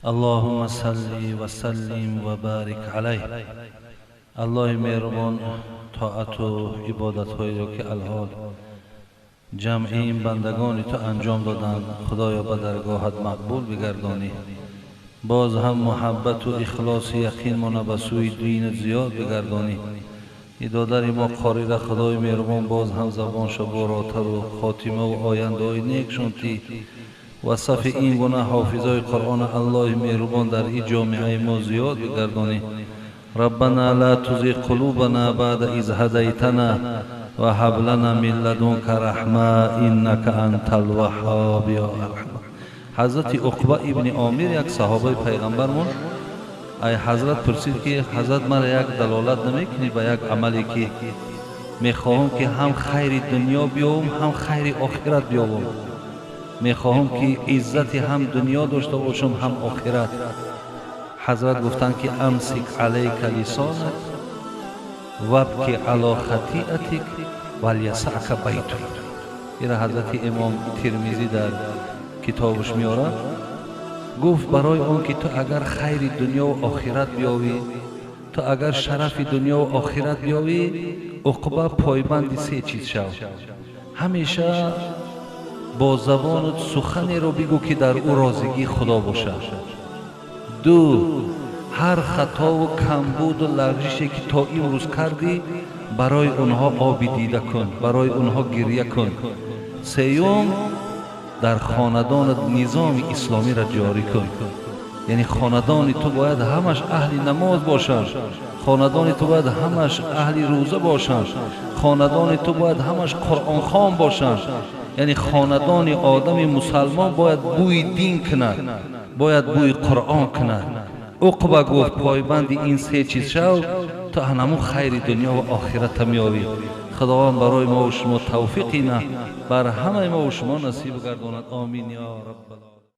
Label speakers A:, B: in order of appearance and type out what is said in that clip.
A: اللهم صل و سلم و بارک علیه. الله مهربان طاعت و عبادت هایی را که الحال جمع این بندگان تو انجام دادند خدایا به درگاهت مقبول بگردانی. باز هم محبت و اخلاص یقین ما به سوی دین زیاد بگردانی. دادر ما قاری را خدای مهربان باز هم زبانش باراتر و خاتمه و آینده های نیکشون تی و صف این گونه حافظای قرآن الله مهربان در این جامعه ما زیاد بگردانی. ربنا لا تزغ قلوبنا بعد اذ هدیتنا و هب لنا من لدنک رحمه انک انت الوهاب یا ارحم. حضرت عقبه ابن عامر یک صحابه پیغمبرمون ای حضرت پرسید که حضرت مرا یک دلالت نمیکنی به یک عملی که میخواهم که هم خیر دنیا بیابم هم خیر آخرت بیابم. میخواهم که عزت هم دنیا داشته باشم هم آخرت. حضرت گفتند که امسک علیک لسانک وابکی علی خطیئتک ولیسعک بیتک. این حضرت امام ترمذی در کتابش میاره. گفت برای آن که تو اگر خیر دنیا و آخرت بیابی، تو اگر شرف دنیا و آخرت بیابی، عقبه پایبند سه چیز شو. همیشه با زبانت سخنی رو بگو که در او راضی خدا باشه. دو، هر خطا و کمبود و لغزشی که تا امروز کردی برای اونها آب دیده کن، برای اونها گریه کن. سیوم، در خاندان نظام اسلامی را جاری کن. یعنی خاندان تو باید همش اهل نماز باشند، خاندان تو باید همش اهل روزه باشند، خاندان تو باید همش قرآن خوان باشند. یعنی خاندان آدم مسلمان باید بوی دین کند، باید بوی قرآن کند. عقبه گفت پایبند این سه چیز شو تا همون خیر دنیا و آخرت میابی. خداوند برای ما و شما توفیق نه بر همه ما و شما نصیب گرداند. آمین یا رب العالمین.